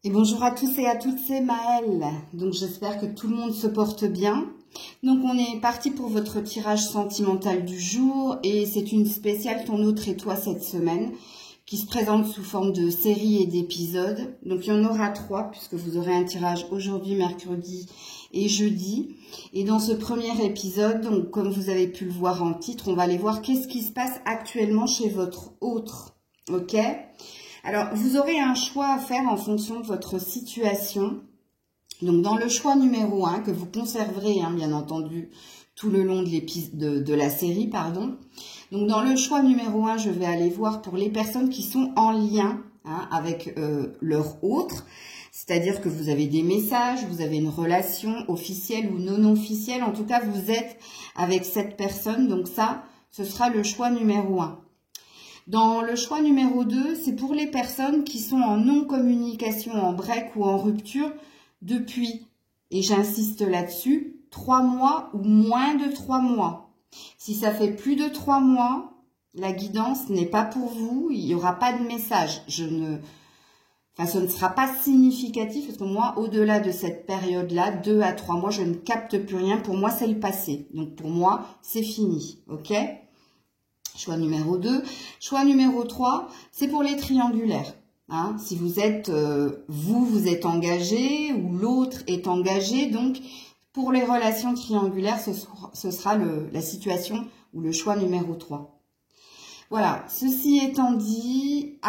Et bonjour à tous et à toutes, c'est Maëlle. Donc j'espère que tout le monde se porte bien. Donc on est parti pour votre tirage sentimental du jour et c'est une spéciale Ton autre et toi cette semaine qui se présente sous forme de série et d'épisodes. Donc il y en aura 3 puisque vous aurez un tirage aujourd'hui, mercredi et jeudi. Et dans ce premier épisode, donc comme vous avez pu le voir en titre, on va aller voir qu'est-ce qui se passe actuellement chez votre autre. Ok ? Alors, vous aurez un choix à faire en fonction de votre situation. Donc, dans le choix numéro 1, que vous conserverez, bien entendu, tout le long de la série, pardon. Donc, dans le choix numéro 1, je vais aller voir pour les personnes qui sont en lien avec leur autre. C'est-à-dire que vous avez des messages, vous avez une relation officielle ou non officielle. En tout cas, vous êtes avec cette personne. Donc, ça, ce sera le choix numéro 1. Dans le choix numéro 2, c'est pour les personnes qui sont en non-communication, en break ou en rupture depuis, et j'insiste là-dessus, 3 mois ou moins de 3 mois. Si ça fait plus de 3 mois, la guidance n'est pas pour vous, il n'y aura pas de message. Ce ne sera pas significatif parce que moi, au-delà de cette période-là, 2 à 3 mois, je ne capte plus rien. Pour moi, c'est le passé. Donc pour moi, c'est fini. Ok ? Choix numéro 2. Choix numéro 3, c'est pour les triangulaires. Si vous êtes, vous êtes engagé ou l'autre est engagé. Donc, pour les relations triangulaires, ce sera la situation ou le choix numéro 3. Voilà, ceci étant dit,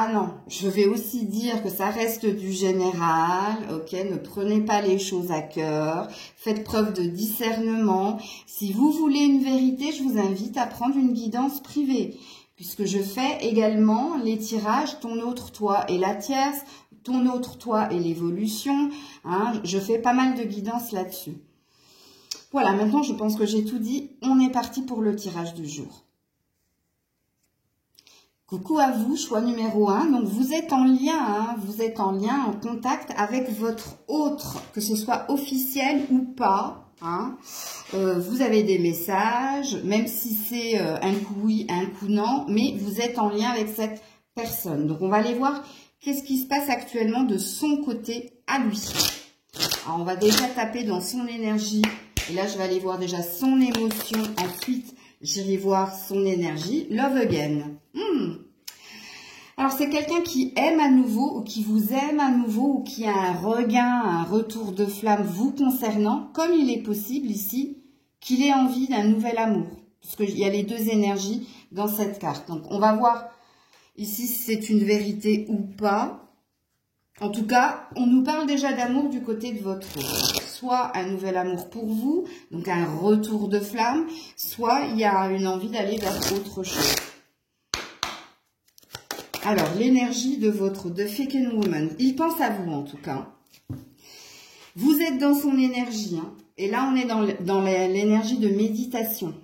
je vais aussi dire que ça reste du général, ok, ne prenez pas les choses à cœur, faites preuve de discernement. Si vous voulez une vérité, je vous invite à prendre une guidance privée, puisque je fais également les tirages Ton autre toi et la tierce, Ton autre toi et l'évolution, je fais pas mal de guidance là-dessus. Voilà, maintenant je pense que j'ai tout dit, on est parti pour le tirage du jour. Coucou à vous, choix numéro 1. Donc, vous êtes en lien, vous êtes en lien, en contact avec votre autre, que ce soit officiel ou pas. Vous avez des messages, même si c'est un coup oui, un coup non, mais vous êtes en lien avec cette personne. Donc, on va aller voir qu'est-ce qui se passe actuellement de son côté à lui. Alors, on va déjà taper dans son énergie. Et là, je vais aller voir déjà son émotion. Ensuite, j'irai voir son énergie. Love again. Alors, c'est quelqu'un qui aime à nouveau ou qui vous aime à nouveau ou qui a un regain, un retour de flamme vous concernant, comme il est possible ici qu'il ait envie d'un nouvel amour. Parce qu'il y a les deux énergies dans cette carte. Donc, on va voir ici si c'est une vérité ou pas. En tout cas, on nous parle déjà d'amour du côté de votre autre. Soit un nouvel amour pour vous, donc un retour de flamme, soit il y a une envie d'aller vers autre chose. Alors, l'énergie de votre Fake Woman, il pense à vous en tout cas. Vous êtes dans son énergie, et là on est dans l'énergie de méditation.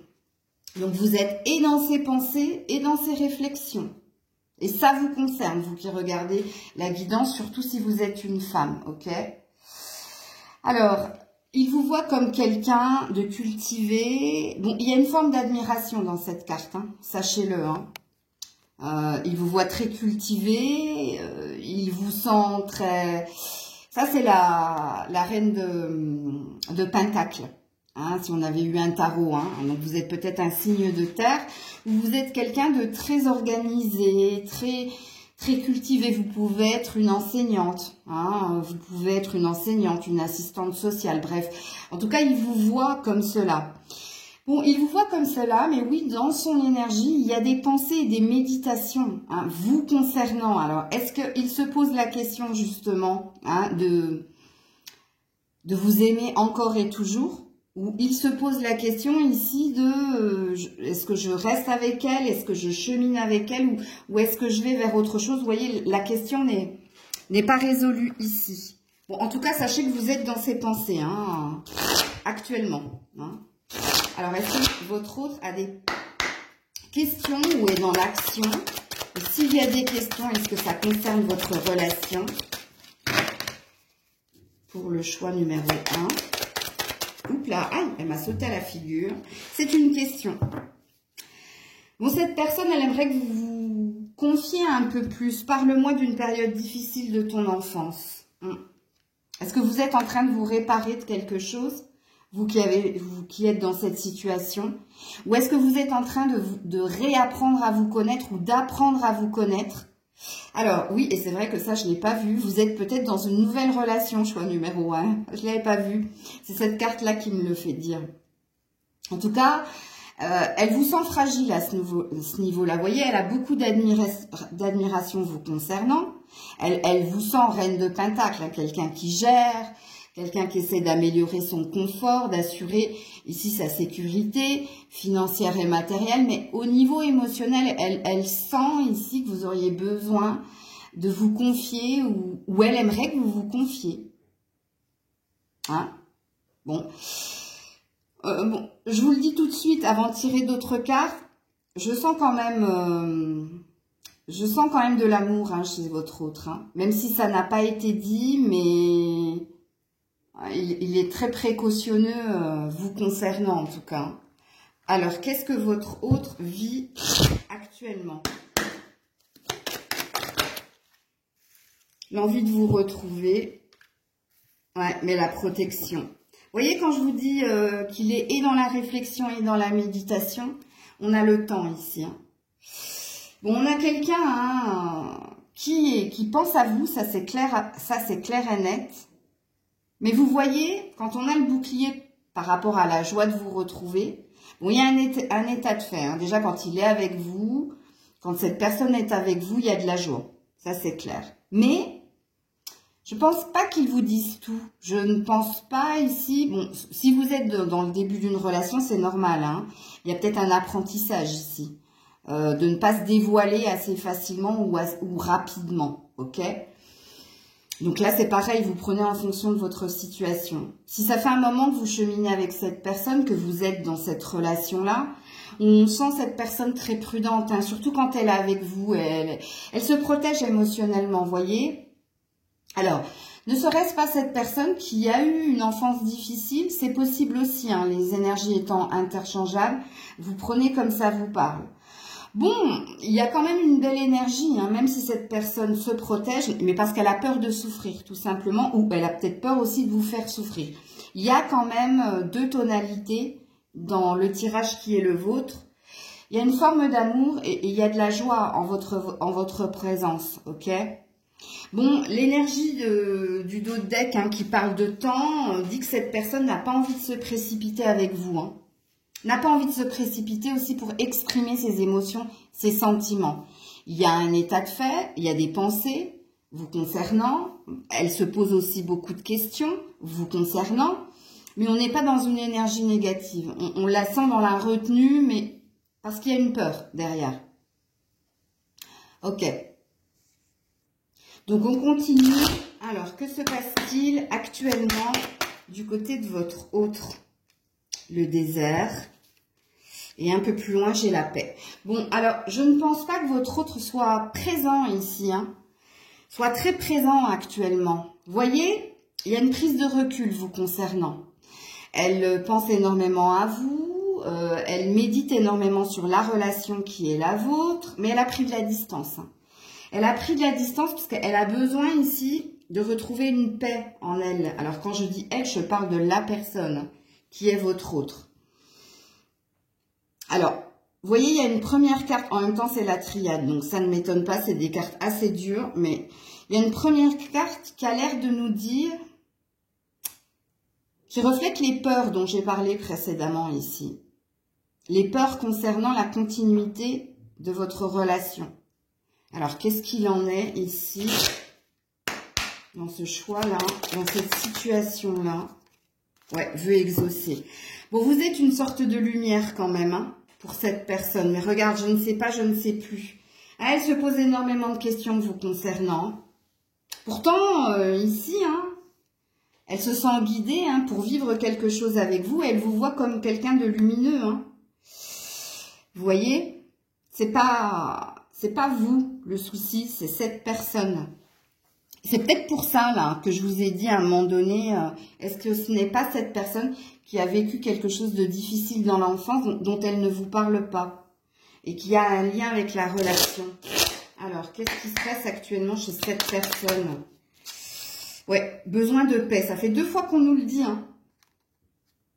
Donc vous êtes et dans ses pensées et dans ses réflexions. Et ça vous concerne, vous qui regardez la guidance, surtout si vous êtes une femme, ok? Alors, il vous voit comme quelqu'un de cultivé. Bon, il y a une forme d'admiration dans cette carte, sachez-le, il vous voit très cultivé, il vous sent très... Ça, c'est la reine de Pentacle, si on avait eu un tarot. Donc, vous êtes peut-être un signe de terre, ou vous êtes quelqu'un de très organisé, très, très cultivé. Vous pouvez être une enseignante, vous pouvez être une enseignante, une assistante sociale, bref. En tout cas, il vous voit comme cela. Bon, il vous voit comme cela, mais oui, dans son énergie, il y a des pensées et des méditations vous concernant. Alors, est-ce qu'il se pose la question justement de vous aimer encore et toujours? Ou il se pose la question ici de est-ce que je reste avec elle? Est-ce que je chemine avec elle? Ou est-ce que je vais vers autre chose? Vous voyez, la question n'est pas résolue ici. Bon, en tout cas, sachez que vous êtes dans ses pensées actuellement. Alors, est-ce que votre autre a des questions ou est dans l'action? S'il y a des questions, est-ce que ça concerne votre relation? Pour le choix numéro 1. Oups là, aïe, elle m'a sauté à la figure. C'est une question. Bon, cette personne, elle aimerait que vous vous confiez un peu plus. Parle-moi d'une période difficile de ton enfance. Est-ce que vous êtes en train de vous réparer de quelque chose, vous qui êtes dans cette situation? Ou est-ce que vous êtes en train de réapprendre à vous connaître ou d'apprendre à vous connaître? Alors, oui, et c'est vrai que ça, je ne l'ai pas vu. Vous êtes peut-être dans une nouvelle relation, choix numéro 1. Je ne l'avais pas vu. C'est cette carte-là qui me le fait dire. En tout cas, elle vous sent fragile à ce niveau-là. Vous voyez, elle a beaucoup d'admiration vous concernant. Elle vous sent reine de pentacle, hein, quelqu'un qui gère, quelqu'un qui essaie d'améliorer son confort, d'assurer ici sa sécurité financière et matérielle. Mais au niveau émotionnel, elle sent ici que vous auriez besoin de vous confier ou elle aimerait que vous vous confiez. Hein? Bon. Bon, je vous le dis tout de suite, avant de tirer d'autres cartes, je sens quand même de l'amour hein, chez votre autre. Hein. Même si ça n'a pas été dit, mais il est très précautionneux vous concernant en tout cas. Alors, qu'est-ce que votre autre vit actuellement? L'envie de vous retrouver. Ouais, mais la protection. Vous voyez, quand je vous dis qu'il est et dans la réflexion et dans la méditation, on a le temps ici. Hein. Bon, on a quelqu'un hein, qui pense à vous, ça c'est clair et net. Mais vous voyez, quand on a le bouclier par rapport à la joie de vous retrouver, bon, il y a un état de fait. Hein. Déjà, quand il est avec vous, quand cette personne est avec vous, il y a de la joie. Ça c'est clair. Mais je pense pas qu'ils vous disent tout. Je ne pense pas ici... Bon, si vous êtes dans le début d'une relation, c'est normal. Hein. Il y a peut-être un apprentissage ici. De ne pas se dévoiler assez facilement ou rapidement. Ok? Donc là, c'est pareil. Vous prenez en fonction de votre situation. Si ça fait un moment que vous cheminez avec cette personne, que vous êtes dans cette relation-là, on sent cette personne très prudente. Hein, surtout quand elle est avec vous. Elle se protège émotionnellement, voyez? Alors, ne serait-ce pas cette personne qui a eu une enfance difficile, c'est possible aussi, hein, les énergies étant interchangeables, vous prenez comme ça vous parle. Bon, il y a quand même une belle énergie, hein, même si cette personne se protège, mais parce qu'elle a peur de souffrir, tout simplement, ou elle a peut-être peur aussi de vous faire souffrir. Il y a quand même deux tonalités dans le tirage qui est le vôtre. Il y a une forme d'amour et il y a de la joie en votre présence, ok ? Bon, l'énergie du dos de deck hein, qui parle de temps dit que cette personne n'a pas envie de se précipiter avec vous. Hein. N'a pas envie de se précipiter aussi pour exprimer ses émotions, ses sentiments. Il y a un état de fait, il y a des pensées vous concernant. Elle se pose aussi beaucoup de questions vous concernant. Mais on n'est pas dans une énergie négative. On la sent dans la retenue, mais parce qu'il y a une peur derrière. Ok. Donc, on continue. Alors, que se passe-t-il actuellement du côté de votre autre? Le désert. Et un peu plus loin, j'ai la paix. Bon, alors, je ne pense pas que votre autre soit présent ici. Hein, soit très présent actuellement. Vous voyez, il y a une prise de recul vous concernant. Elle pense énormément à vous. Elle médite énormément sur la relation qui est la vôtre. Mais elle a pris de la distance. Hein. Elle a pris de la distance parce qu'elle a besoin ici de retrouver une paix en elle. Alors, quand je dis elle, je parle de la personne qui est votre autre. Alors, vous voyez, il y a une première carte. En même temps, c'est la triade. Donc, ça ne m'étonne pas. C'est des cartes assez dures. Mais il y a une première carte qui a l'air de nous dire... qui reflète les peurs dont j'ai parlé précédemment ici. Les peurs concernant la continuité de votre relation. Alors, qu'est-ce qu'il en est ici, dans ce choix-là, dans cette situation-là? Ouais, veut exaucer. Bon, vous êtes une sorte de lumière quand même, hein, pour cette personne. Mais regarde, je ne sais pas, je ne sais plus. Ah, elle se pose énormément de questions vous concernant. Pourtant, ici, hein, elle se sent guidée hein, pour vivre quelque chose avec vous. Elle vous voit comme quelqu'un de lumineux. Hein. Vous voyez, c'est pas vous le souci, c'est cette personne. C'est peut-être pour ça là que je vous ai dit à un moment donné, est-ce que ce n'est pas cette personne qui a vécu quelque chose de difficile dans l'enfance dont elle ne vous parle pas et qui a un lien avec la relation? Alors, qu'est-ce qui se passe actuellement chez cette personne? Ouais, besoin de paix. Ça fait 2 fois qu'on nous le dit. Hein.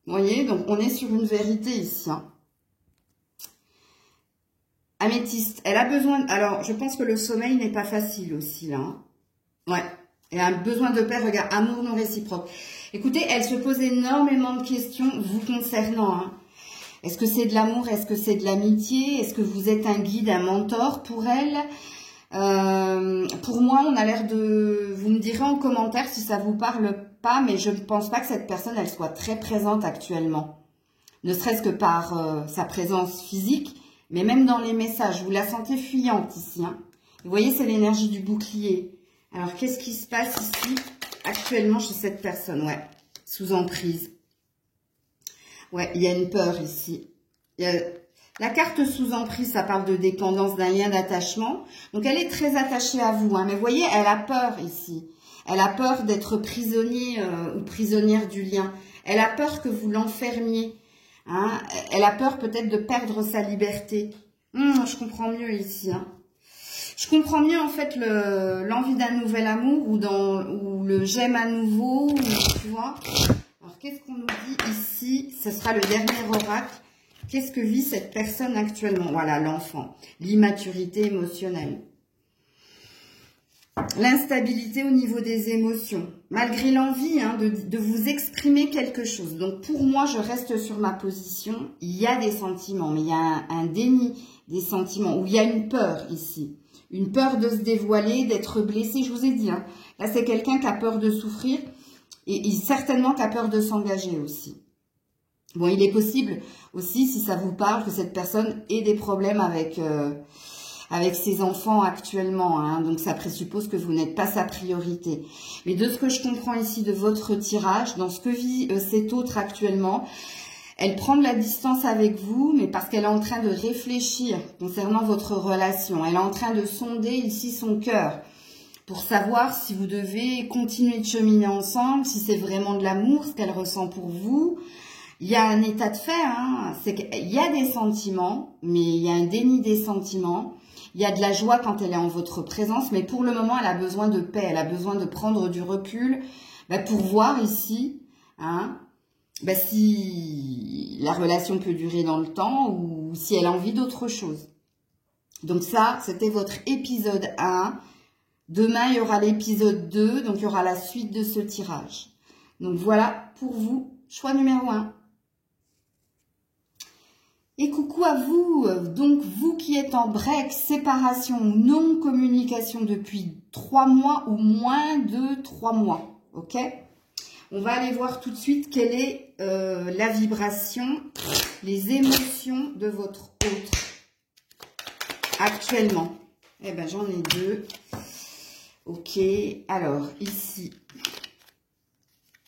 Vous voyez, donc on est sur une vérité ici. Hein. Améthyste, elle a besoin... Alors, je pense que le sommeil n'est pas facile aussi, là. Hein. Ouais, elle a besoin de paix. Regarde, amour non réciproque. Écoutez, elle se pose énormément de questions vous concernant. Hein. Est-ce que c'est de l'amour? Est-ce que c'est de l'amitié? Est-ce que vous êtes un guide, un mentor pour elle? Pour moi, on a l'air de... Vous me direz en commentaire si ça vous parle pas, mais je ne pense pas que cette personne, elle soit très présente actuellement. Ne serait-ce que par sa présence physique, mais même dans les messages. Vous la sentez fuyante ici. Hein. Vous voyez, c'est l'énergie du bouclier. Alors, qu'est-ce qui se passe ici actuellement chez cette personne? Ouais, sous emprise. Ouais, il y a une peur ici. La carte sous emprise, ça parle de dépendance, d'un lien d'attachement. Donc, elle est très attachée à vous. Hein. Mais vous voyez, elle a peur ici. Elle a peur d'être prisonnier ou prisonnière du lien. Elle a peur que vous l'enfermiez. Hein. Elle a peur peut-être de perdre sa liberté. Je comprends mieux ici. Hein. Je comprends mieux en fait l'envie d'un nouvel amour ou le j'aime à nouveau. Tu vois. Alors, qu'est-ce qu'on nous dit ici? Ce sera le dernier oracle. Qu'est-ce que vit cette personne actuellement? Voilà, l'enfant. L'immaturité émotionnelle. L'instabilité au niveau des émotions. Malgré l'envie hein, de vous exprimer quelque chose. Donc, pour moi, je reste sur ma position. Il y a des sentiments, mais il y a un déni des sentiments. Où il y a une peur ici. Une peur de se dévoiler, d'être blessé. Je vous ai dit, hein, là, c'est quelqu'un qui a peur de souffrir. Et certainement qui a peur de s'engager aussi. Bon, il est possible aussi, si ça vous parle, que cette personne ait des problèmes avec ses enfants actuellement. Hein. Donc, ça présuppose que vous n'êtes pas sa priorité. Mais de ce que je comprends ici de votre tirage, dans ce que vit cet autre actuellement, elle prend de la distance avec vous, mais parce qu'elle est en train de réfléchir concernant votre relation. Elle est en train de sonder ici son cœur pour savoir si vous devez continuer de cheminer ensemble, si c'est vraiment de l'amour, ce qu'elle ressent pour vous. Il y a un état de fait, hein, c'est qu'il y a des sentiments, mais il y a un déni des sentiments. Il y a de la joie quand elle est en votre présence, mais pour le moment, elle a besoin de paix, elle a besoin de prendre du recul pour voir ici hein, si la relation peut durer dans le temps ou si elle a envie d'autre chose. Donc ça, c'était votre épisode 1. Demain, il y aura l'épisode 2, donc il y aura la suite de ce tirage. Donc voilà pour vous, choix numéro 1. Et coucou à vous, donc vous qui êtes en break, séparation ou non-communication depuis 3 mois ou moins de 3 mois, ok? On va aller voir tout de suite quelle est la vibration, les émotions de votre autre actuellement. Eh ben j'en ai 2. Ok, alors ici,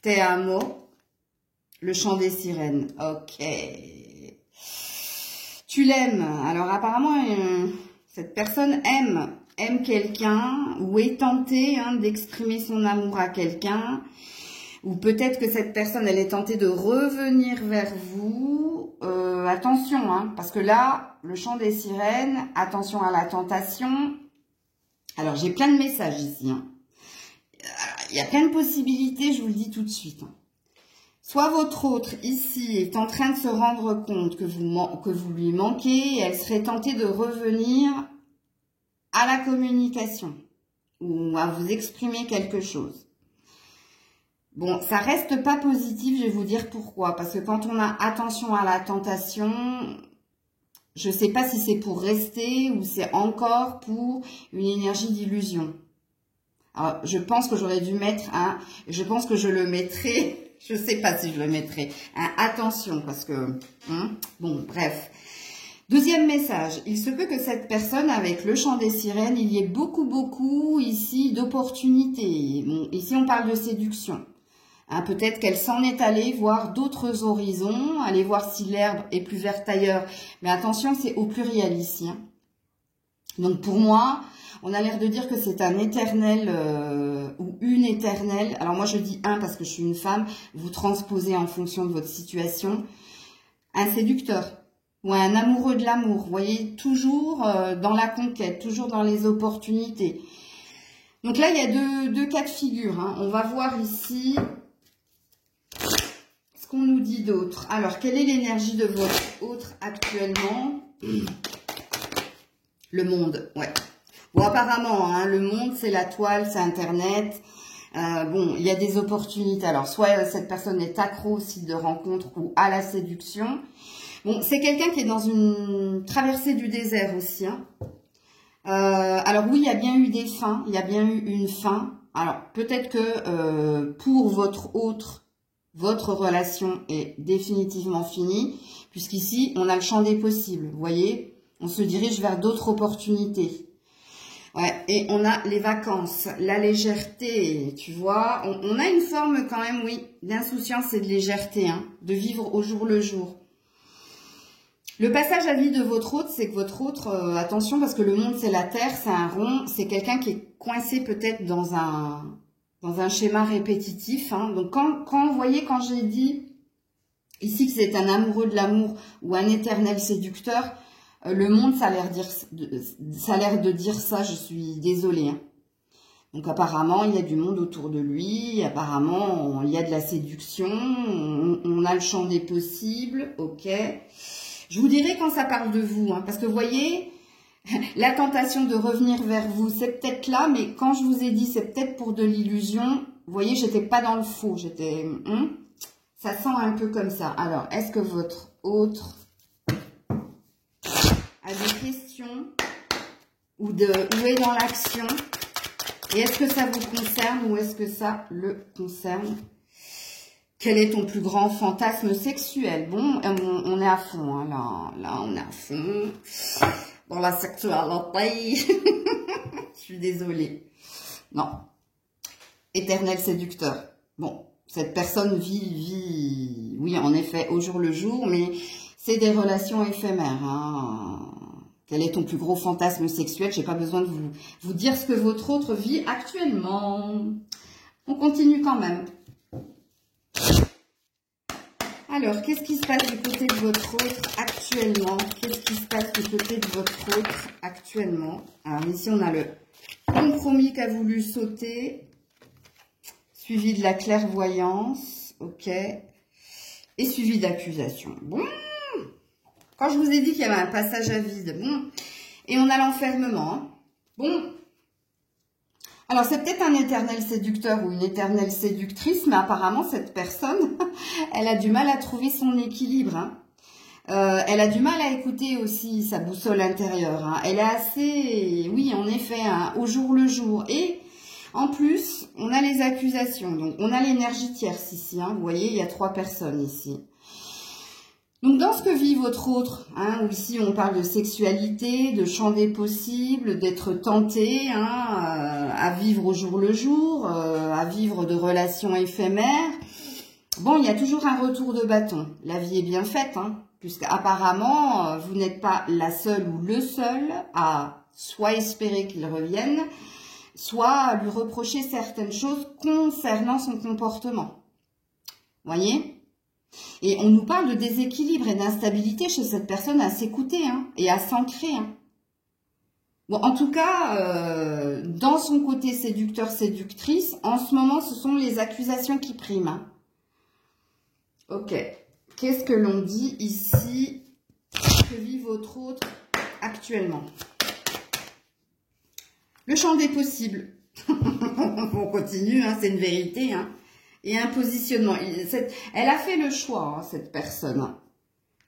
Te amo, le chant des sirènes. Ok. Tu l'aimes. Alors apparemment, cette personne aime quelqu'un ou est tentée hein, d'exprimer son amour à quelqu'un. Ou peut-être que cette personne, elle est tentée de revenir vers vous. Attention, hein, parce que là, le chant des sirènes, attention à la tentation. Alors, j'ai plein de messages ici. Hein. Il y a plein de possibilités, je vous le dis tout de suite. Hein. Soit votre autre, ici, est en train de se rendre compte que vous lui manquez et elle serait tentée de revenir à la communication ou à vous exprimer quelque chose. Bon, ça reste pas positif, je vais vous dire pourquoi. Parce que quand on a attention à la tentation, je sais pas si c'est pour rester ou c'est encore pour une énergie d'illusion. Alors, je pense que j'aurais dû mettre un... Je pense que je le mettrai... Je sais pas si je le mettrai. Attention, parce que... bon, bref. Deuxième message. Il se peut que cette personne, avec le chant des sirènes, il y ait beaucoup, ici, d'opportunités. Bon, ici, on parle de séduction. Hein, peut-être qu'elle s'en est allée voir d'autres horizons, aller voir si l'herbe est plus verte ailleurs. Mais attention, c'est au pluriel ici. Hein. Donc, pour moi... On a l'air de dire que c'est un éternel ou une éternelle. Alors moi, je dis un parce que je suis une femme. Vous transposez en fonction de votre situation. Un séducteur ou un amoureux de l'amour. Vous voyez, toujours dans la conquête, toujours dans les opportunités. Donc là, il y a deux cas de figure. Hein. On va voir ici ce qu'on nous dit d'autre. Alors, quelle est l'énergie de votre autre actuellement? Le monde, ouais. Bon, apparemment, hein, le monde, c'est la toile, c'est Internet. Bon, il y a des opportunités. Alors, soit cette personne est accro au site de rencontre ou à la séduction. Bon, c'est quelqu'un qui est dans une traversée du désert aussi. Hein. Alors oui, il y a bien eu des fins. Il y a bien eu une fin. Alors, peut-être que pour votre relation est définitivement finie. Puisqu'ici, on a le champ des possibles. Vous voyez, on se dirige vers d'autres opportunités. Ouais, et on a les vacances, la légèreté, tu vois. On a une forme quand même, oui, d'insouciance et de légèreté, hein, de vivre au jour le jour. Le passage à vide de votre autre, c'est que votre autre, attention, parce que le monde, c'est la terre, c'est un rond, c'est quelqu'un qui est coincé peut-être dans un schéma répétitif. Hein. Donc, vous voyez, quand j'ai dit ici que c'est un amoureux de l'amour ou un éternel séducteur, le monde, ça a l'air de dire ça, je suis désolée. Hein. Donc apparemment, il y a du monde autour de lui, apparemment, il y a de la séduction, on a le champ des possibles, ok. Je vous dirai quand ça parle de vous, hein, parce que vous voyez, la tentation de revenir vers vous, c'est peut-être là, mais quand je vous ai dit c'est peut-être pour de l'illusion, vous voyez, j'étais pas dans le faux, ça sent un peu comme ça. Alors, est-ce que votre autre a des questions ou est dans l'action? Et est-ce que ça vous concerne ou est-ce que ça le concerne? Quel est ton plus grand fantasme sexuel? Bon, on est à fond, hein, là, on est à fond dans la sexualité. Je suis désolée. Non. Éternel séducteur. Bon, cette personne vit, oui, en effet, au jour le jour, mais c'est des relations éphémères. Hein. Quel est ton plus gros fantasme sexuel? J'ai pas besoin de vous dire ce que votre autre vit actuellement. On continue quand même. Alors, qu'est-ce qui se passe du côté de votre autre actuellement? Qu'est-ce qui se passe du côté de votre autre actuellement? Alors ici, on a le compromis qu'a voulu sauter, suivi de la clairvoyance, ok, et suivi d'accusation. Bon, quand je vous ai dit qu'il y avait un passage à vide, bon, et on a l'enfermement, hein. Bon, alors c'est peut-être un éternel séducteur ou une éternelle séductrice, mais apparemment cette personne, elle a du mal à trouver son équilibre, hein. Elle a du mal à écouter aussi sa boussole intérieure, hein. Elle est assez, oui, en effet, hein, au jour le jour. Et en plus, on a les accusations, donc on a l'énergie tierce ici, hein. Vous voyez, il y a 3 personnes ici. Donc, dans ce que vit votre autre, hein, où ici on parle de sexualité, de champ des possibles, d'être tenté, hein, à vivre au jour le jour, à vivre de relations éphémères, bon, il y a toujours un retour de bâton. La vie est bien faite, hein, puisqu'apparemment, vous n'êtes pas la seule ou le seul à soit espérer qu'il revienne, soit lui reprocher certaines choses concernant son comportement. Voyez ? Et on nous parle de déséquilibre et d'instabilité chez cette personne à s'écouter, hein, et à s'ancrer. Hein. Bon, en tout cas, dans son côté séducteur-séductrice, en ce moment, ce sont les accusations qui priment. Hein. Ok. Qu'est-ce que l'on dit ici que vit votre autre actuellement? Le champ des possibles. On continue, hein, c'est une vérité, hein. Et un positionnement. Elle a fait le choix, hein, cette personne, hein,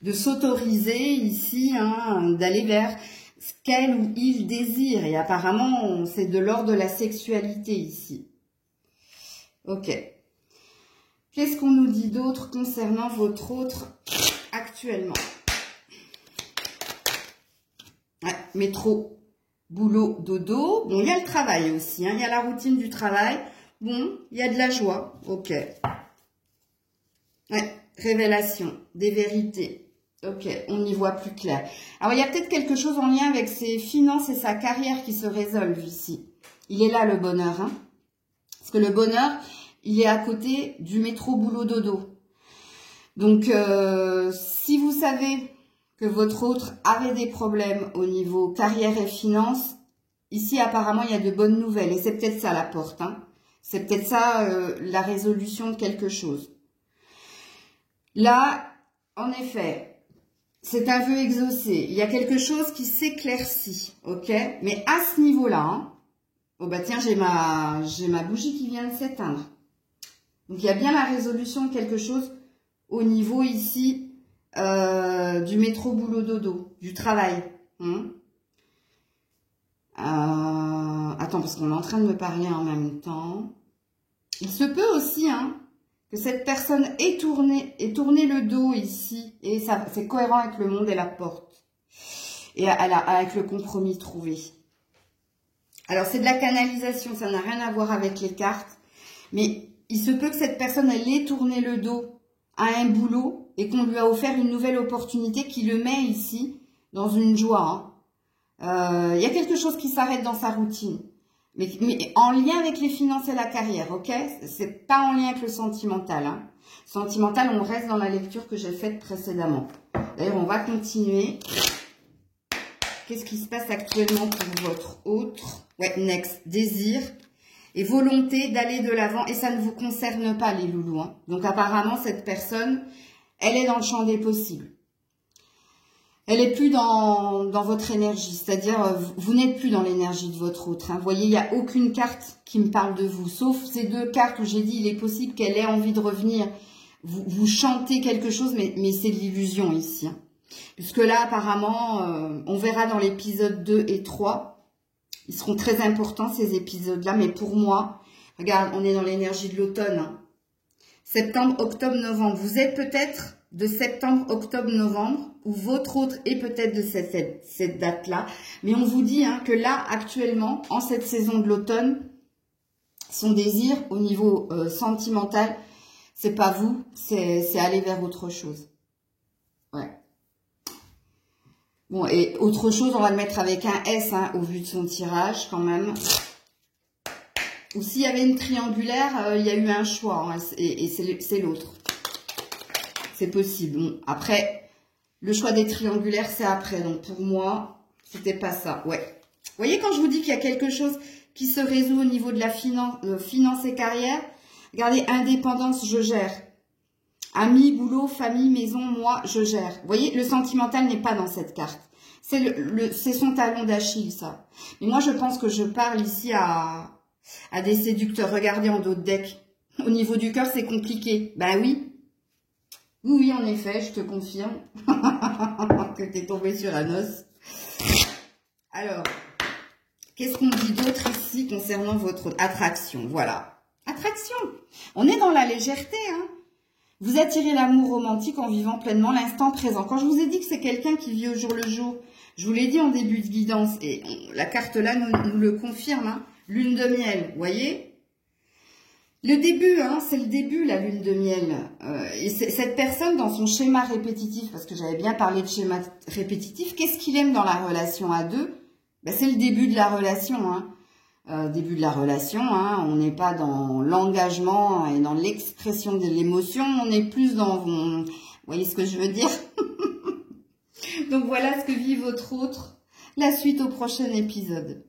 de s'autoriser ici, hein, d'aller vers ce qu'elle ou il désire. Et apparemment, c'est de l'ordre de la sexualité ici. Ok. Qu'est-ce qu'on nous dit d'autre concernant votre autre actuellement? Ouais, métro, boulot, dodo. Bon, il y a le travail aussi, hein, il y a la routine du travail. Bon, il y a de la joie, ok. Ouais, révélation, des vérités. Ok, on y voit plus clair. Alors, il y a peut-être quelque chose en lien avec ses finances et sa carrière qui se résolvent ici. Il est là, le bonheur, hein. Parce que le bonheur, il est à côté du métro boulot dodo. Donc, si vous savez que votre autre avait des problèmes au niveau carrière et finances, ici, apparemment, il y a de bonnes nouvelles. Et c'est peut-être ça la porte. Hein. C'est peut-être ça la résolution de quelque chose. Là, en effet, c'est un vœu exaucé. Il y a quelque chose qui s'éclaircit. Ok? Mais à ce niveau-là, hein, oh bah tiens, j'ai ma bougie qui vient de s'éteindre. Donc, il y a bien la résolution de quelque chose au niveau ici du métro boulot dodo, du travail. Hein. Attends, parce qu'on est en train de me parler en même temps. Il se peut aussi hein, que cette personne ait tourné le dos ici. Et ça, c'est cohérent avec le monde et la porte. Et avec le compromis trouvé. Alors, c'est de la canalisation, ça n'a rien à voir avec les cartes. Mais il se peut que cette personne, elle ait tourné le dos à un boulot et qu'on lui a offert une nouvelle opportunité qui le met ici dans une joie. Hein. Y a quelque chose qui s'arrête dans sa routine. Mais en lien avec les finances et la carrière, ok? C'est pas en lien avec le sentimental. Hein. Sentimental, on reste dans la lecture que j'ai faite précédemment. D'ailleurs, on va continuer. Qu'est-ce qui se passe actuellement pour votre autre? Ouais, next, désir et volonté d'aller de l'avant. Et ça ne vous concerne pas, les loulous. Hein. Donc, apparemment, cette personne, elle est dans le champ des possibles. Elle est plus dans votre énergie. C'est-à-dire, vous n'êtes plus dans l'énergie de votre autre. Hein. Vous voyez, il n'y a aucune carte qui me parle de vous. Sauf ces deux cartes où j'ai dit, il est possible qu'elle ait envie de revenir. Vous chantez quelque chose, mais c'est de l'illusion ici. Hein. Puisque là, apparemment, on verra dans l'épisode 2 et 3. Ils seront très importants, ces épisodes-là. Mais pour moi, regarde, on est dans l'énergie de l'automne. Hein. Septembre, octobre, novembre. Vous êtes peut-être de septembre, octobre, novembre. Ou votre autre est peut-être de cette date-là. Mais on vous dit hein, que là, actuellement, en cette saison de l'automne, son désir au niveau sentimental, c'est pas vous, c'est aller vers autre chose. Ouais. Bon, et autre chose, on va le mettre avec un S, hein, au vu de son tirage, quand même. Ou s'il y avait une triangulaire, il y a eu un choix, hein, et c'est l'autre. C'est possible. Bon, après, le choix des triangulaires, c'est après. Donc, pour moi, c'était pas ça. Ouais. Vous voyez, quand je vous dis qu'il y a quelque chose qui se résout au niveau de la finance et carrière, regardez, indépendance, je gère. Amis, boulot, famille, maison, moi, je gère. Vous voyez, le sentimental n'est pas dans cette carte. C'est son talon d'Achille, ça. Mais moi, je pense que je parle ici à des séducteurs. Regardez en dos de deck. Au niveau du cœur, c'est compliqué. Ben oui. Oui, en effet, je te confirme que tu es tombé sur un os. Alors, qu'est-ce qu'on dit d'autre ici concernant votre attraction? Voilà. Attraction. On est dans la légèreté, hein. Vous attirez l'amour romantique en vivant pleinement l'instant présent. Quand je vous ai dit que c'est quelqu'un qui vit au jour le jour, je vous l'ai dit en début de guidance, et la carte là nous le confirme, hein, lune de miel, vous voyez? Le début, hein, c'est le début, la lune de miel. Et cette personne, dans son schéma répétitif, parce que j'avais bien parlé de schéma répétitif, qu'est-ce qu'il aime dans la relation à deux? Ben, c'est le début de la relation, hein. Début de la relation, hein, on n'est pas dans l'engagement et dans l'expression de l'émotion, on est plus dans... Vous voyez ce que je veux dire? Donc voilà ce que vit votre autre. La suite au prochain épisode.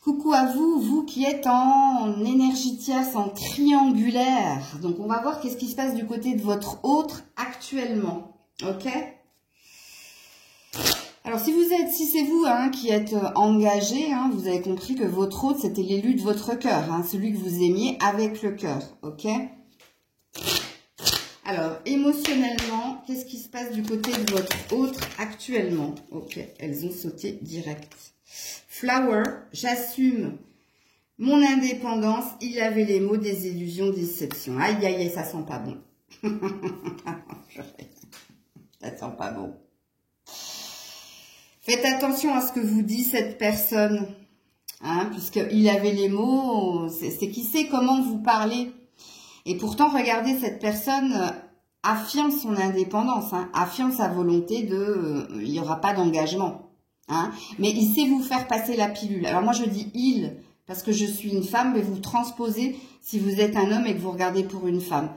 Coucou à vous, vous qui êtes en énergie tierce, en triangulaire. Donc on va voir qu'est-ce qui se passe du côté de votre autre actuellement. Ok? Alors, si c'est vous hein, qui êtes engagé, hein, vous avez compris que votre autre, c'était l'élu de votre cœur, hein, celui que vous aimiez avec le cœur, ok? Alors, émotionnellement, qu'est-ce qui se passe du côté de votre autre actuellement? Ok, elles ont sauté direct. Flower, j'assume mon indépendance, il avait les mots des illusions, déception. Aïe, aïe, aïe, ça sent pas bon. Ça sent pas bon. Faites attention à ce que vous dit cette personne, hein, puisqu'il avait les mots, c'est qui sait comment vous parler. Et pourtant, regardez, cette personne affirme son indépendance, hein, affirme sa volonté de... il n'y aura pas d'engagement, hein, mais il sait vous faire passer la pilule. Alors moi, je dis « il », parce que je suis une femme, mais vous transposez si vous êtes un homme et que vous regardez pour une femme.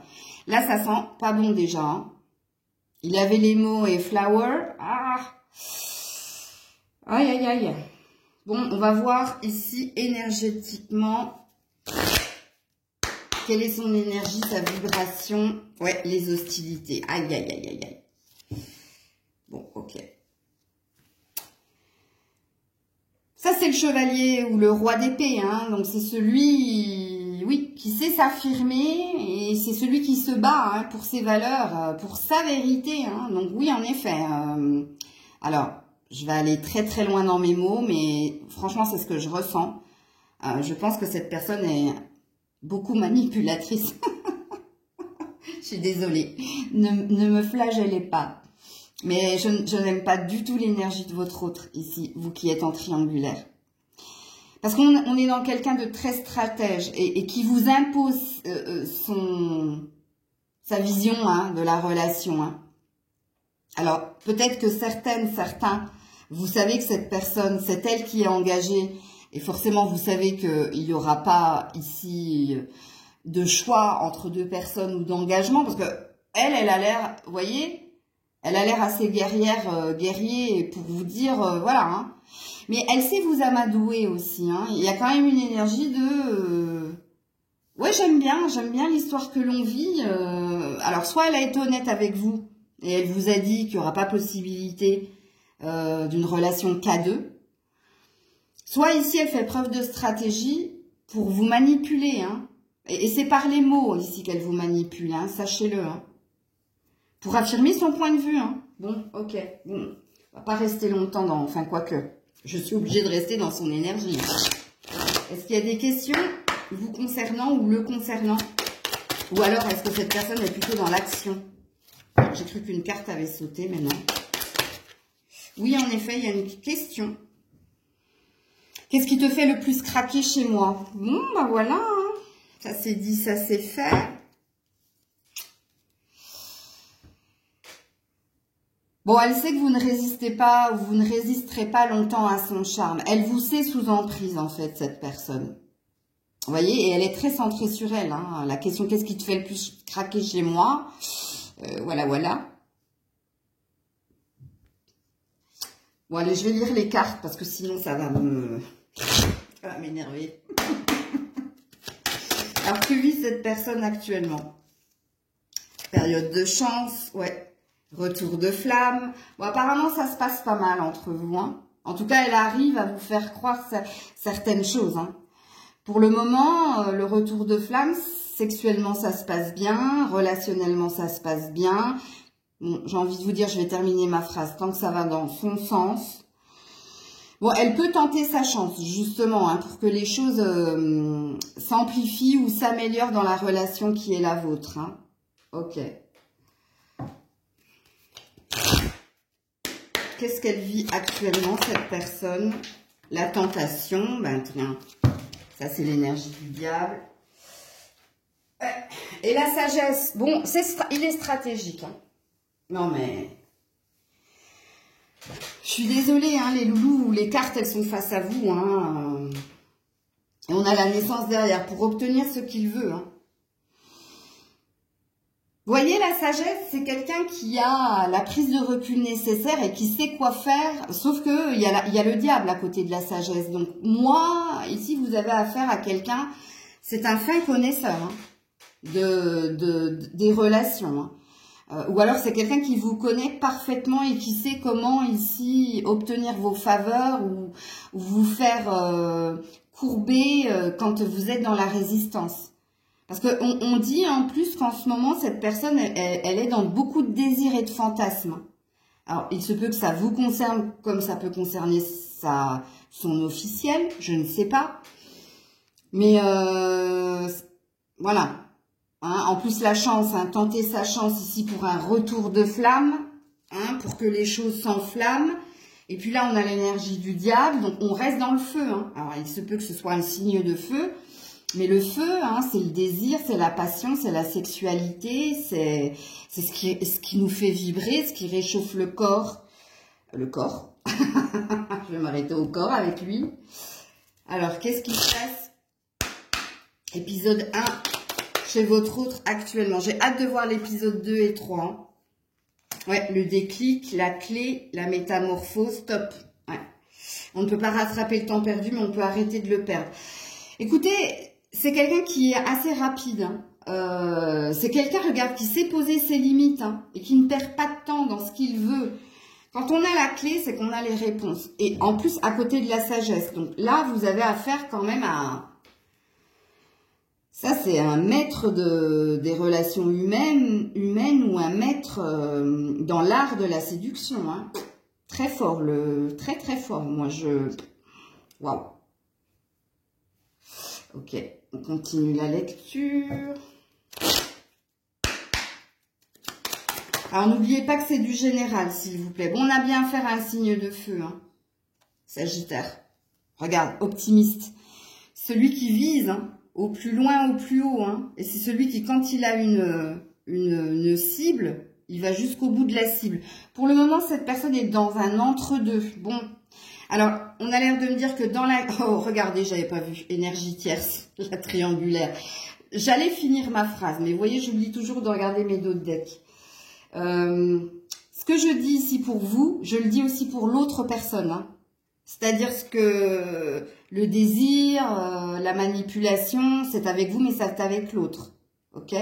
Là, ça sent pas bon déjà. Hein. Il avait les mots et « flower », ah. Aïe, aïe, aïe. Bon, on va voir ici énergétiquement quelle est son énergie, sa vibration. Ouais, les hostilités. Aïe, aïe, aïe, aïe, aïe. Bon, ok. Ça, c'est le chevalier ou le roi d'épée, hein. Donc, c'est celui, oui, qui sait s'affirmer et c'est celui qui se bat hein, pour ses valeurs, pour sa vérité. Hein. Donc, oui, en effet. Alors, je vais aller très, très loin dans mes mots, mais franchement, c'est ce que je ressens. Je pense que cette personne est beaucoup manipulatrice. Je suis désolée. Ne me flagellez pas. Mais je n'aime pas du tout l'énergie de votre autre ici, vous qui êtes en triangulaire. Parce qu'on est dans quelqu'un de très stratège et qui vous impose sa vision hein, de la relation. Hein. Alors, peut-être que certains, vous savez que cette personne, c'est elle qui est engagée. Et forcément, vous savez qu'il n'y aura pas ici de choix entre deux personnes ou d'engagement. Parce que elle a l'air, vous voyez... Elle a l'air assez guerrière, guerrier pour vous dire, voilà. Hein. Mais elle sait vous amadouer aussi. Hein. Il y a quand même une énergie de... ouais, j'aime bien l'histoire que l'on vit. Alors, soit elle a été honnête avec vous et elle vous a dit qu'il n'y aura pas possibilité d'une relation K2. Soit ici, elle fait preuve de stratégie pour vous manipuler. Hein. Et c'est par les mots ici qu'elle vous manipule, hein, sachez-le. Hein. Pour affirmer son point de vue. Hein. Bon, ok. Bon, on va pas rester longtemps dans... Enfin, quoique, je suis obligée de rester dans son énergie. Est-ce qu'il y a des questions vous concernant ou le concernant? Ou alors, est-ce que cette personne est plutôt dans l'action? J'ai cru qu'une carte avait sauté, mais non. Oui, en effet, il y a une question. Qu'est-ce qui te fait le plus craquer chez moi? Bon, bah voilà. Hein. Ça c'est dit, ça c'est fait. Bon, elle sait que vous ne résistez pas, ou vous ne résisterez pas longtemps à son charme. Elle vous sait sous emprise, en fait, cette personne. Vous voyez, et elle est très centrée sur elle. Hein. La question, qu'est-ce qui te fait le plus craquer chez moi? Voilà, voilà. Bon, allez, je vais lire les cartes, parce que sinon, ça va m'énerver. Alors, que vit cette personne actuellement? Période de chance, ouais. Retour de flamme. Bon, apparemment, ça se passe pas mal entre vous. Hein. En tout cas, elle arrive à vous faire croire certaines choses. Hein. Pour le moment, le retour de flamme, sexuellement, ça se passe bien. Relationnellement, ça se passe bien. Bon, j'ai envie de vous dire, je vais terminer ma phrase tant que ça va dans son sens. Bon, elle peut tenter sa chance, justement, hein, pour que les choses s'amplifient ou s'améliorent dans la relation qui est la vôtre. Hein. Ok. Qu'est-ce qu'elle vit actuellement, cette personne? La tentation, ben tiens, ça c'est l'énergie du diable. Et la sagesse, bon, il est stratégique. Hein. Non mais, je suis désolée, hein, les loulous, les cartes, elles sont face à vous. Hein. Et on a la naissance derrière pour obtenir ce qu'il veut. Hein. Vous voyez, la sagesse, c'est quelqu'un qui a la prise de recul nécessaire et qui sait quoi faire, sauf que il y a le diable à côté de la sagesse. Donc, moi, ici, vous avez affaire à quelqu'un, c'est un fin connaisseur hein, des relations. Hein. Ou alors, c'est quelqu'un qui vous connaît parfaitement et qui sait comment, ici, obtenir vos faveurs ou vous faire courber quand vous êtes dans la résistance. Parce qu'on dit en plus qu'en ce moment, cette personne, elle est dans beaucoup de désirs et de fantasmes. Alors, il se peut que ça vous concerne comme ça peut concerner son officiel, je ne sais pas. Mais voilà. Hein, en plus, la chance, hein, tenter sa chance ici pour un retour de flamme, hein, pour que les choses s'enflamment. Et puis là, on a l'énergie du diable, donc on reste dans le feu. Hein. Alors, il se peut que ce soit un signe de feu. Mais le feu, hein, c'est le désir, c'est la passion, c'est la sexualité, c'est ce qui nous fait vibrer, ce qui réchauffe le corps. Le corps. Je vais m'arrêter au corps avec lui. Alors, qu'est-ce qui se passe? Épisode 1 chez votre autre actuellement. J'ai hâte de voir l'épisode 2 et 3. Hein. Ouais, le déclic, la clé, la métamorphose, top. Ouais. On ne peut pas rattraper le temps perdu, mais on peut arrêter de le perdre. Écoutez, c'est quelqu'un qui est assez rapide. Hein. C'est quelqu'un, regarde, qui sait poser ses limites hein, et qui ne perd pas de temps dans ce qu'il veut. Quand on a la clé, c'est qu'on a les réponses. Et en plus, à côté de la sagesse. Donc là, vous avez affaire quand même à... Ça, c'est un maître des relations humaines ou un maître dans l'art de la séduction. Hein. Très fort, très très fort. Moi, waouh. Ok, on continue la lecture. Alors, n'oubliez pas que c'est du général, s'il vous plaît. Bon, on a bien affaire à un signe de feu, hein. Sagittaire. Regarde, optimiste. Celui qui vise hein, au plus loin, au plus haut. Hein. Et c'est celui qui, quand il a une cible, il va jusqu'au bout de la cible. Pour le moment, cette personne est dans un entre-deux. Bon, alors, on a l'air de me dire que dans la... Oh, regardez, j'avais pas vu. Énergie tierce, la triangulaire. J'allais finir ma phrase, mais vous voyez, j'oublie toujours de regarder mes dos de deck. Ce que je dis ici pour vous, je le dis aussi pour l'autre personne. Hein. C'est-à-dire ce que le désir, la manipulation, c'est avec vous, mais c'est avec l'autre. Ok?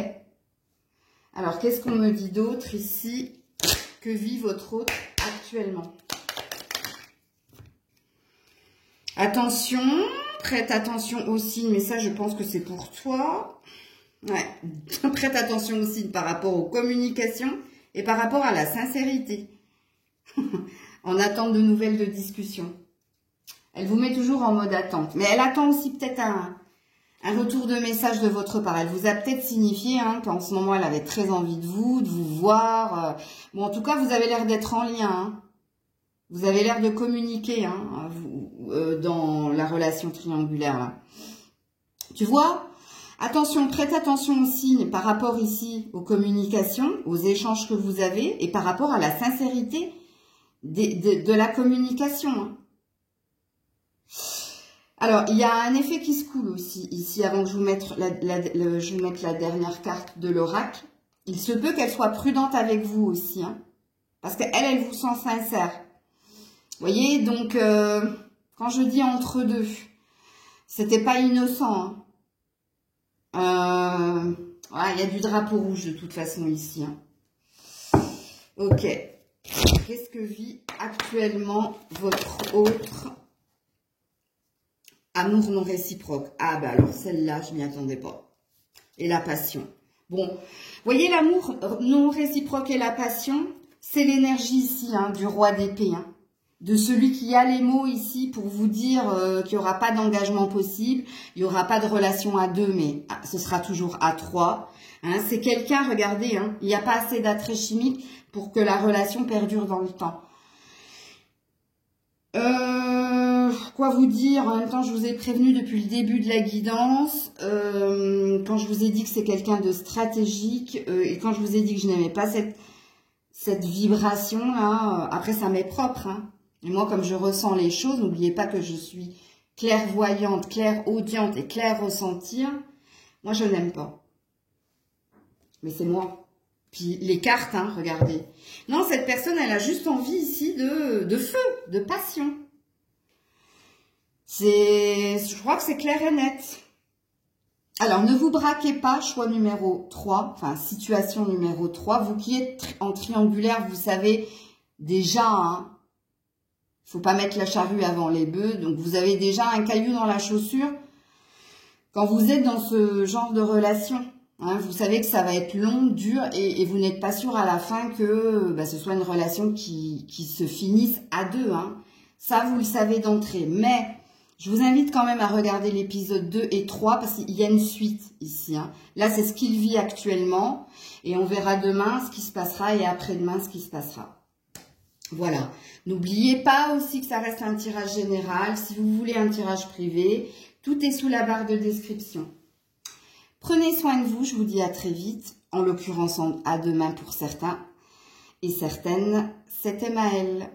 Alors, qu'est-ce qu'on me dit d'autre ici? Que vit votre autre actuellement? Attention, prête attention au signe, mais ça, je pense que c'est pour toi. Ouais, prête attention au signe par rapport aux communications et par rapport à la sincérité. En attente de nouvelles de discussion. Elle vous met toujours en mode attente. Mais elle attend aussi peut-être un retour de message de votre part. Elle vous a peut-être signifié hein, qu'en ce moment, elle avait très envie de vous voir. Bon, en tout cas, vous avez l'air d'être en lien. Hein. Vous avez l'air de communiquer hein, dans la relation triangulaire. Là. Tu vois? Attention, prête attention aux signes par rapport ici aux communications, aux échanges que vous avez et par rapport à la sincérité de la communication. Hein. Alors, il y a un effet qui se coule aussi ici avant que je vous mette la dernière carte de l'oracle. Il se peut qu'elle soit prudente avec vous aussi, hein, parce qu'elle, elle vous sent sincère. Vous voyez, donc, quand je dis entre deux, c'était pas innocent. Hein. Voilà, il y a du drapeau rouge de toute façon ici. Hein. Ok. Qu'est-ce que vit actuellement votre autre amour non réciproque? Ah bah alors celle-là, je m'y attendais pas. Et la passion. Bon, vous voyez l'amour non réciproque et la passion, c'est l'énergie ici hein, du roi d'épée. Hein. De celui qui a les mots ici pour vous dire qu'il n'y aura pas d'engagement possible, il n'y aura pas de relation à deux, mais ce sera toujours à trois. Hein, c'est quelqu'un, regardez, hein, il n'y a pas assez d'attrait chimique pour que la relation perdure dans le temps. Quoi vous dire? En même temps, je vous ai prévenu depuis le début de la guidance, quand je vous ai dit que c'est quelqu'un de stratégique, et quand je vous ai dit que je n'aimais pas cette vibration-là, après ça m'est propre, hein. Et moi, comme je ressens les choses, n'oubliez pas que je suis clairvoyante, clairaudiente et clair-ressentir. Moi, je n'aime pas. Mais c'est moi. Puis les cartes, hein, regardez. Non, cette personne, elle a juste envie ici de feu, de passion. Je crois que c'est clair et net. Alors, ne vous braquez pas, choix numéro 3, enfin, situation numéro 3. Vous qui êtes en triangulaire, vous savez déjà, hein, faut pas mettre la charrue avant les bœufs. Donc, vous avez déjà un caillou dans la chaussure quand vous êtes dans ce genre de relation. Hein, vous savez que ça va être long, dur et vous n'êtes pas sûr à la fin que ce soit une relation qui se finisse à deux. Hein. Ça, vous le savez d'entrée. Mais je vous invite quand même à regarder l'épisode 2 et 3 parce qu'il y a une suite ici. Hein. Là, c'est ce qu'il vit actuellement et on verra demain ce qui se passera et après-demain ce qui se passera. Voilà. N'oubliez pas aussi que ça reste un tirage général. Si vous voulez un tirage privé, tout est sous la barre de description. Prenez soin de vous. Je vous dis à très vite. En l'occurrence, à demain pour certains et certaines. C'était Maëlle.